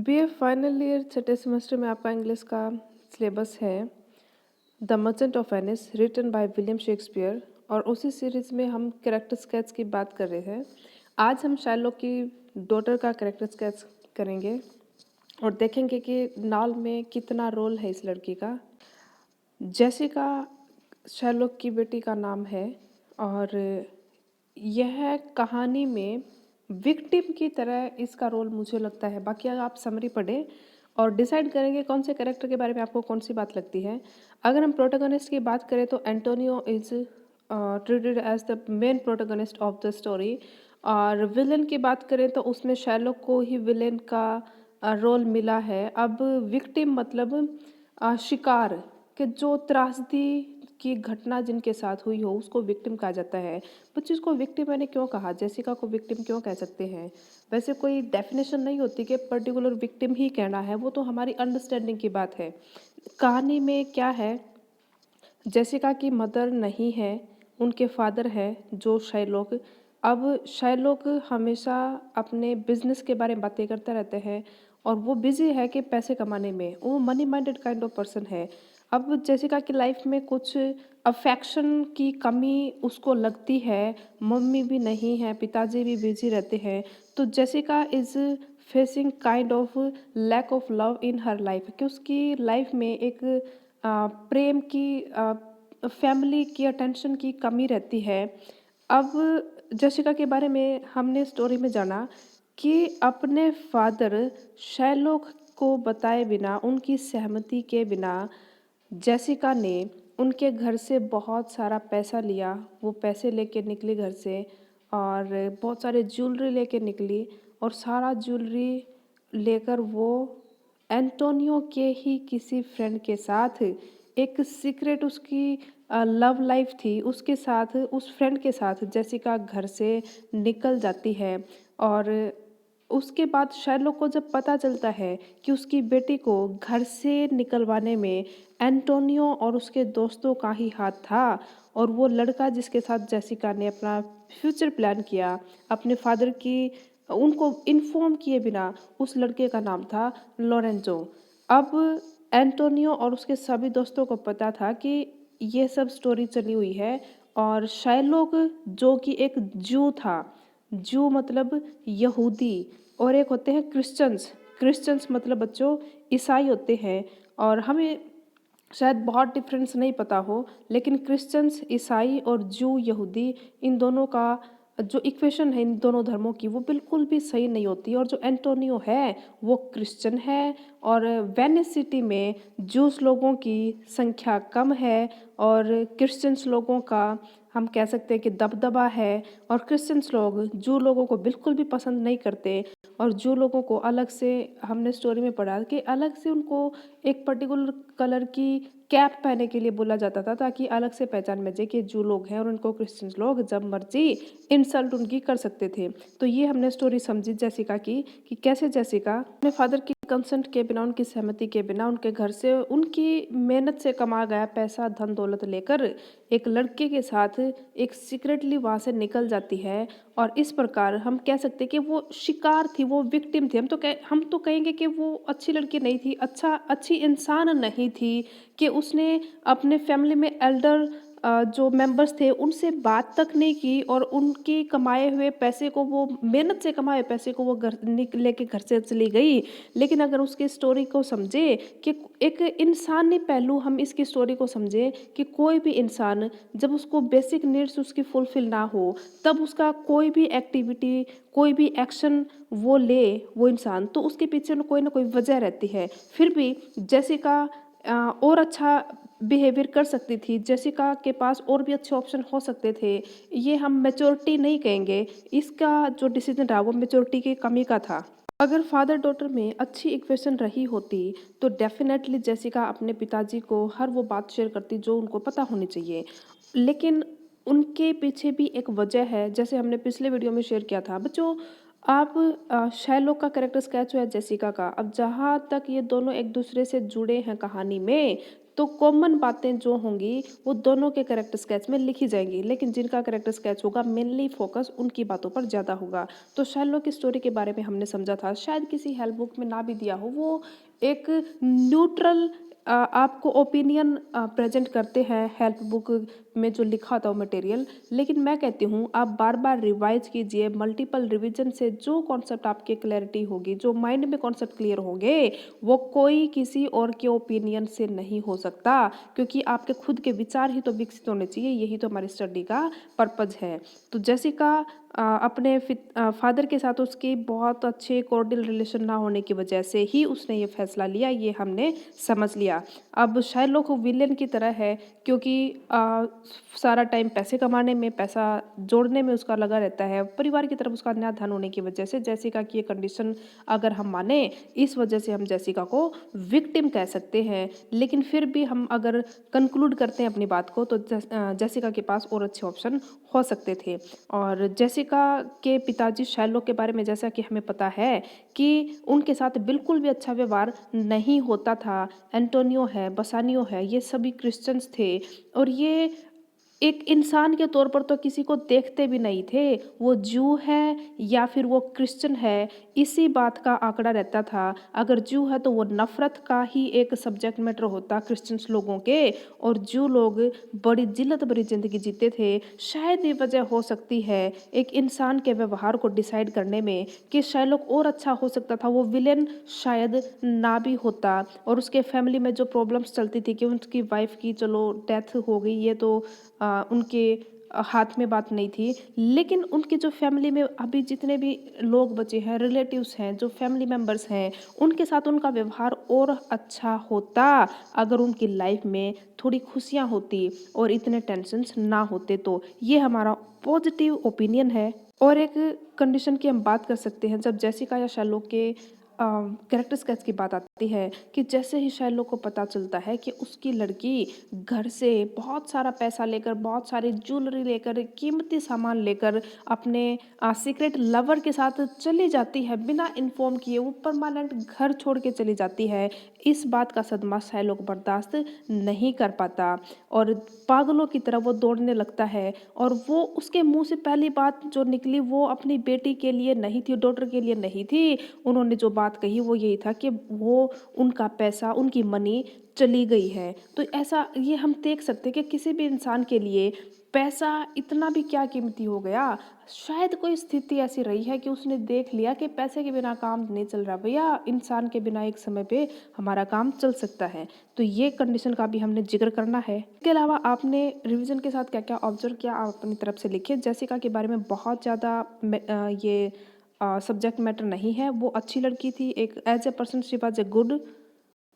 BA final year छठे semester में आपका इंग्लिश का सिलेबस है the merchant of Venice written by William Shakespeare. और उसी सीरीज में हम कैरेक्टर स्केच की बात कर रहे हैं। आज हम शार्लॉक की डॉटर का कैरेक्टर स्केच करेंगे और देखेंगे कि नॉवेल में कितना रोल है इस लड़की का। जेसिका शार्लॉक की बेटी का नाम है और यह कहानी में विक्टिम की तरह इसका रोल मुझे लगता है। बाकी अगर आप समरी पढ़ें और डिसाइड करेंगे कौन से कैरेक्टर के बारे में आपको कौन सी बात लगती है। अगर हम प्रोटोगनिस्ट की बात करें तो Antonio is treated as the main protagonist of the story. और विलेन की बात करें तो उसमें शैलोक को ही विलेन का रोल मिला है। अब विक्टिम मतलब शिकार कि जो त्रासदी की घटना जिनके साथ हुई हो उसको विक्टिम कहा जाता है। बच्चे इसको विक्टिम मैंने क्यों कहा, जेसिका को विक्टिम क्यों कह सकते हैं? वैसे कोई डेफिनेशन नहीं होती कि पर्टिकुलर विक्टिम ही कहना है, वो तो हमारी अंडरस्टैंडिंग की बात है। कहानी में क्या है, जेसिका की मदर नहीं है, उनके फादर है जो शाइलॉक। अब शाइलॉक हमेशा अपने बिजनेस के बारे में बातें करते रहते हैं और वो बिजी है कि पैसे कमाने में, वो money minded kind of person है। अब जेसिका की लाइफ में कुछ अफेक्शन की कमी उसको लगती है, मम्मी भी नहीं है, पिताजी भी बिजी रहते हैं। तो Jessica is facing kind of lack of love in her life कि उसकी लाइफ में एक प्रेम की फैमिली की अटेंशन की कमी रहती है। अब जेसिका के बारे में हमने स्टोरी में जाना कि अपने फादर शैलोक को बताए बिना, उनकी सहमति के बिना जेसिका ने उनके घर से बहुत सारा पैसा लिया। वो पैसे लेके निकली घर से और बहुत सारे ज्वेलरी लेके निकली और सारा ज्वेलरी लेकर वो एंटोनियो के ही किसी फ्रेंड के साथ एक सीक्रेट उसकी लव लाइफ थी, उसके साथ, उस फ्रेंड के साथ जेसिका घर से निकल जाती है। और उसके बाद शार्लॉक को जब पता चलता है कि उसकी बेटी को घर से निकलवाने में एंटोनियो और उसके दोस्तों का ही हाथ था और वो लड़का जिसके साथ जेसिका ने अपना फ्यूचर प्लान किया अपने फादर की उनको इन्फॉर्म किए बिना, उस लड़के का नाम था लोरेंजो। अब एंटोनियो और उसके सभी दोस्तों को पता था कि ये सब स्टोरी चली हुई है और शार्लॉक जो कि एक जू था, जू मतलब यहूदी, और एक होते हैं क्रिश्चियंस। क्रिश्चियंस मतलब बच्चों ईसाई होते हैं। और हमें शायद बहुत डिफरेंस नहीं पता हो, लेकिन क्रिश्चियंस ईसाई और जू यहूदी, इन दोनों का जो इक्वेशन है इन दोनों धर्मों की वो बिल्कुल भी सही नहीं होती। और जो एंटोनियो है वो क्रिश्चियन है और वेनिस सिटी में जूस लोगों की संख्या कम है और क्रिश्चियंस लोगों का हम कह सकते हैं कि दबदबा है। और क्रिश्चियंस लोग जू लोगों को बिल्कुल भी पसंद नहीं करते और जू लोगों को अलग से, हमने स्टोरी में पढ़ा कि अलग से उनको एक पर्टिकुलर कलर की कैप पहनने के लिए बोला जाता था ताकि अलग से पहचान में जाए कि जू लोग हैं और उनको क्रिश्चियंस लोग जब मर्जी इंसल्ट उनकी कर सकते थे। तो ये हमने स्टोरी समझी जेसिका की कि कैसे जेसिका अपने फादर की कंसेंट के बिना, उनकी सहमति के बिना, उनके घर से उनकी मेहनत से कमा गया पैसा धन दौलत लेकर एक लड़के के साथ एक सीक्रेटली वहाँ से निकल जाती है। और इस प्रकार हम कह सकते हैं कि वो शिकार थी, वो विक्टिम थी। हम तो कहेंगे कि वो अच्छी लड़की नहीं थी, अच्छी इंसान नहीं थी कि उसने अपने फैमिली में एल्डर जो मेंबर्स थे उनसे बात तक नहीं की और उनकी कमाए हुए पैसे को, वो मेहनत से कमाए हुए पैसे को वो घर लेके घर से चली गई। लेकिन अगर उसकी स्टोरी को समझे कि एक इंसानी पहलू, हम इसकी स्टोरी को समझे कि कोई भी इंसान जब उसको बेसिक नीड्स उसकी फुलफिल ना हो तब उसका कोई भी एक्टिविटी, कोई भी एक्शन वो ले वो इंसान, तो उसके पीछे कोई ना कोई वजह रहती है। फिर भी जेसिका और अच्छा बिहेवियर कर सकती थी, जेसिका के पास और भी अच्छे ऑप्शन हो सकते थे। ये हम मैच्योरिटी नहीं कहेंगे, इसका जो डिसीजन रहा वो मैच्योरिटी की कमी का था। अगर फादर डॉटर में अच्छी इक्वेशन रही होती तो डेफिनेटली जेसिका अपने पिताजी को हर वो बात शेयर करती जो उनको पता होनी चाहिए। लेकिन उनके पीछे भी एक वजह है, जैसे हमने पिछले वीडियो में शेयर किया था बच्चों। आप शैलोक का कैरेक्टर स्केच हुआ है जेसिका का। अब जहाँ तक ये दोनों एक दूसरे से जुड़े हैं कहानी में, तो कॉमन बातें जो होंगी वो दोनों के कैरेक्टर स्केच में लिखी जाएंगी, लेकिन जिनका कैरेक्टर स्केच होगा मेनली फोकस उनकी बातों पर ज़्यादा होगा। तो शार्लॉक की स्टोरी के बारे में हमने समझा था, शायद किसी हेल्प बुक में ना भी दिया हो, वो एक न्यूट्रल आपको ओपिनियन प्रेजेंट करते हैं हेल्प बुक में जो लिखा था वो मटेरियल। लेकिन मैं कहती हूँ आप बार बार रिवाइज कीजिए, मल्टीपल रिवीजन से जो कॉन्सेप्ट आपके क्लैरिटी होगी, जो माइंड में कॉन्सेप्ट क्लियर होंगे, वो कोई किसी और के ओपिनियन से नहीं हो सकता, क्योंकि आपके खुद के विचार ही तो विकसित होने चाहिए। यही तो हमारी स्टडी का पर्पज है। तो जेसिका अपने फादर के साथ उसकी बहुत अच्छे कॉर्डियल रिलेशन ना होने की वजह से ही उसने ये फैसला लिया, ये हमने समझ लिया। अब शार्लॉक विलेन की तरह है, क्योंकि सारा टाइम पैसे कमाने में, पैसा जोड़ने में उसका लगा रहता है। परिवार की तरफ उसका अन्य ध्यान होने की वजह से जेसिका की ये कंडीशन अगर हम माने, इस वजह से हम जेसिका को विक्टिम कह सकते हैं। लेकिन फिर भी हम अगर कंक्लूड करते हैं अपनी बात को, तो जेसिका के पास और अच्छे ऑप्शन हो सकते थे। और जेसिका के पिताजी शार्लॉक के बारे में जैसा कि हमें पता है कि उनके साथ बिल्कुल भी अच्छा व्यवहार नहीं होता था। एंटोनियो है, बसानियो है, ये सभी क्रिश्चियंस थे, और ये एक इंसान के तौर पर तो किसी को देखते भी नहीं थे, वो जू है या फिर वो क्रिश्चियन है, इसी बात का आंकड़ा रहता था। अगर जू है तो वो नफरत का ही एक सब्जेक्ट मैटर होता क्रिश्चियंस लोगों के, और जू लोग बड़ी जिल्लत भरी जिंदगी जीते थे। शायद ये वजह हो सकती है एक इंसान के व्यवहार को डिसाइड करने में कि शार्लॉक और अच्छा हो सकता था, वो विलेन शायद ना भी होता। और उसके फैमिली में जो प्रॉब्लम्स चलती थी कि उनकी वाइफ की चलो डेथ हो गई, ये तो उनके हाथ में बात नहीं थी, लेकिन उनकी जो फैमिली में अभी जितने भी लोग बचे हैं, रिलेटिव्स हैं, जो फैमिली मेम्बर्स हैं, उनके साथ उनका व्यवहार और अच्छा होता अगर उनकी लाइफ में थोड़ी खुशियाँ होती और इतने टेंशन्स ना होते। तो ये हमारा पॉजिटिव ओपिनियन है। और एक कंडीशन की हम बात कर सकते हैं, जब जेसिका या शार्लॉक के कैरेक्टर स्केच की बात आती है, कि जैसे ही शार्लॉक को पता चलता है कि उसकी लड़की घर से बहुत सारा पैसा लेकर, बहुत सारी ज्वेलरी लेकर, कीमती सामान लेकर अपने सीक्रेट लवर के साथ चली जाती है बिना इन्फॉर्म किए, वो परमानेंट घर छोड़ के चली जाती है, इस बात का सदमा शार्लॉक बर्दाश्त नहीं कर पाता और पागलों की तरह वो दौड़ने लगता है। और वो उसके मुंह से पहली बात जो निकली वो अपनी बेटी के लिए नहीं थी, डॉटर के लिए नहीं थी। उन्होंने जो बात कही वो यही था कि वो उनका पैसा, उनकी मनी चली गई है। तो ऐसा ये हम देख सकते हैं कि किसी भी इंसान के लिए पैसा इतना भी क्या कीमती हो गया। शायद कोई स्थिति ऐसी रही है कि उसने देख लिया कि पैसे के बिना काम नहीं चल रहा भैया, इंसान के बिना एक समय पे हमारा काम चल सकता है। तो ये कंडीशन का भी हमने जिक्र करना है। इसके अलावा आपने रिवीजन के साथ क्या क्या ऑब्जर्व किया, आप अपनी तरफ से लिखिए। जेसिका के बारे में बहुत ज़्यादा ये सब्जेक्ट मैटर नहीं है, वो अच्छी लड़की थी, एक as a person she was a good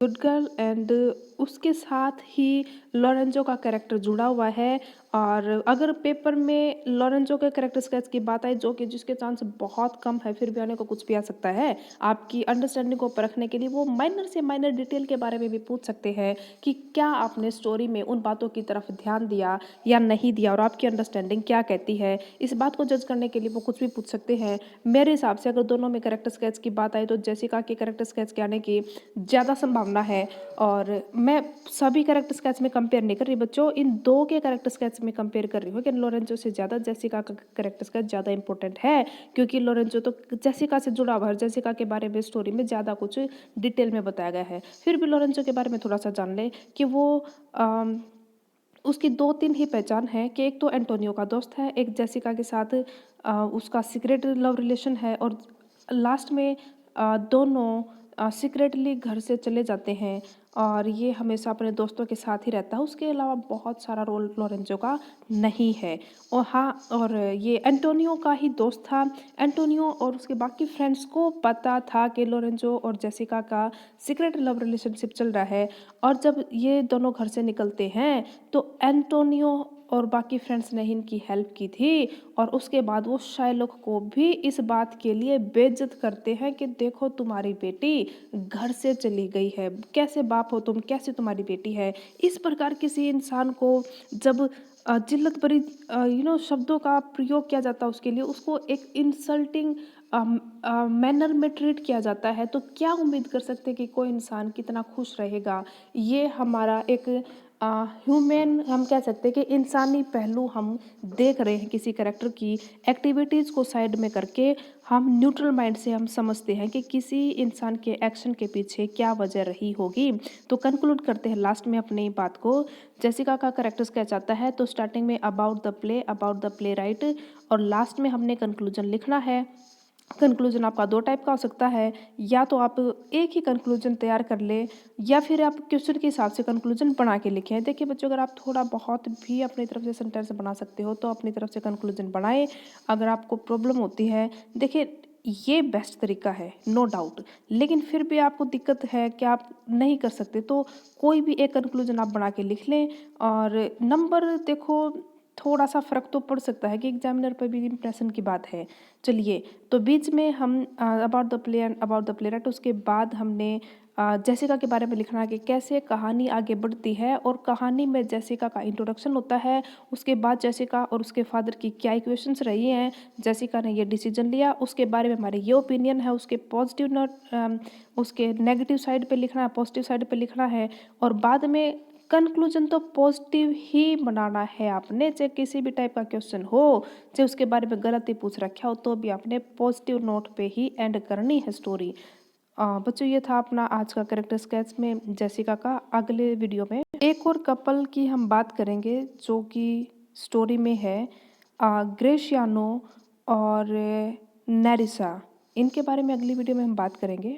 good girl, and उसके साथ ही लॉरेंजो का कैरेक्टर जुड़ा हुआ है। और अगर पेपर में लॉरेंजो के कैरेक्टर स्केच की बात आए, जो कि जिसके चांस बहुत कम है, फिर भी आने को कुछ भी आ सकता है, आपकी अंडरस्टैंडिंग को परखने के लिए वो माइनर से माइनर डिटेल के बारे में भी पूछ सकते हैं कि क्या आपने स्टोरी में उन बातों की तरफ ध्यान दिया या नहीं दिया, और आपकी अंडरस्टैंडिंग क्या कहती है, इस बात को जज करने के लिए वो कुछ भी पूछ सकते हैं। मेरे हिसाब से अगर दोनों में कैरेक्टर स्केच की बात आए तो जेसिका के कैरेक्टर स्केच के आने की ज़्यादा संभावना है। और मैं सभी कैरेक्टर स्केच में कंपेयर नहीं कर रही बच्चों, इन दो के कैरेक्टर स्केच में कंपेयर कर रही हूँ कि लॉरेंजो से ज़्यादा जेसिका का कैरेक्टर स्केच ज़्यादा इंपॉर्टेंट है, क्योंकि लॉरेंजो तो जेसिका से जुड़ा हुआ है, जेसिका के बारे में स्टोरी में ज़्यादा कुछ डिटेल में बताया गया है। फिर भी लॉरेंजो के बारे में थोड़ा सा जान ले कि वो उसकी दो तीन ही पहचान है, कि एक तो एंटोनियो का दोस्त है, एक जेसिका के साथ उसका सीक्रेट लव रिलेशन है, और लास्ट में दोनों सीक्रेटली घर से चले जाते हैं, और ये हमेशा अपने दोस्तों के साथ ही रहता है। उसके अलावा बहुत सारा रोल लॉरेंजो का नहीं है। और हाँ, और ये एंटोनियो का ही दोस्त था। एंटोनियो और उसके बाकी फ्रेंड्स को पता था कि लॉरेंजो और जेसिका का सीक्रेट लव रिलेशनशिप चल रहा है, और जब ये दोनों घर से निकलते हैं तो एंटोनियो और बाकी फ्रेंड्स ने इनकी हेल्प की थी, और उसके बाद वो शार्लॉक को भी इस बात के लिए बेइज्जत करते हैं कि देखो तुम्हारी बेटी घर से चली गई है, कैसे बाप हो तुम, कैसे तुम्हारी बेटी है। इस प्रकार किसी इंसान को जब जिल्लत भरी शब्दों का प्रयोग किया जाता है उसके लिए, उसको एक इंसल्टिंग मैनर में ट्रीट किया जाता है, तो क्या उम्मीद कर सकते हैं कि कोई इंसान कितना खुश रहेगा। ये हमारा एक ह्यूमन, हम कह सकते हैं कि इंसानी पहलू हम देख रहे हैं किसी कैरेक्टर की एक्टिविटीज़ को साइड में करके। हम न्यूट्रल माइंड से हम समझते हैं कि किसी इंसान के एक्शन के पीछे क्या वजह रही होगी। तो कंक्लूड करते हैं लास्ट में अपनी बात को। जेसिका का कैरेक्टर्स क्या चाहता है, तो स्टार्टिंग में अबाउट द प्ले राइट, और लास्ट में हमने कंक्लूजन लिखना है। कंक्लूजन आपका दो टाइप का हो सकता है, या तो आप एक ही कंक्लूजन तैयार कर ले, या फिर आप क्वेश्चन के हिसाब से कंक्लूजन बना के लिखें। देखिए बच्चों, अगर आप थोड़ा बहुत भी अपनी तरफ से सेंटेंस बना सकते हो तो अपनी तरफ से कंक्लूजन बनाएं। अगर आपको प्रॉब्लम होती है, देखिए ये बेस्ट तरीका है नो डाउट, लेकिन फिर भी आपको दिक्कत है कि आप नहीं कर सकते, तो कोई भी एक कंक्लूजन आप बना के लिख लें। और नंबर देखो, थोड़ा सा फ़र्क तो पड़ सकता है कि एग्जामिनर पर भी इम्प्रेशन की बात है। चलिए, तो बीच में हम about the play and about the play right, उसके बाद हमने जेसिका के बारे में लिखना है कि कैसे कहानी आगे बढ़ती है, और कहानी में जेसिका का इंट्रोडक्शन होता है। उसके बाद जेसिका और उसके फादर की क्या इक्वेशंस रही हैं, जेसिका ने ये डिसीजन लिया, उसके बारे में हमारे ये ओपिनियन है, उसके पॉजिटिव नोट, उसके नेगेटिव साइड पे लिखना है, पॉजिटिव साइड पे लिखना है। और बाद में कंक्लूजन तो पॉजिटिव ही बनाना है आपने, चाहे किसी भी टाइप का क्वेश्चन हो, चाहे उसके बारे में गलत ही पूछ रखा हो, तो भी आपने पॉजिटिव नोट पे ही एंड करनी है स्टोरी। बच्चों, ये था अपना आज का कैरेक्टर स्केच में जेसिका का। अगले वीडियो में एक और कपल की हम बात करेंगे जो कि स्टोरी में है, ग्रेशियानो और नेरिसा। इनके बारे में अगली वीडियो में हम बात करेंगे।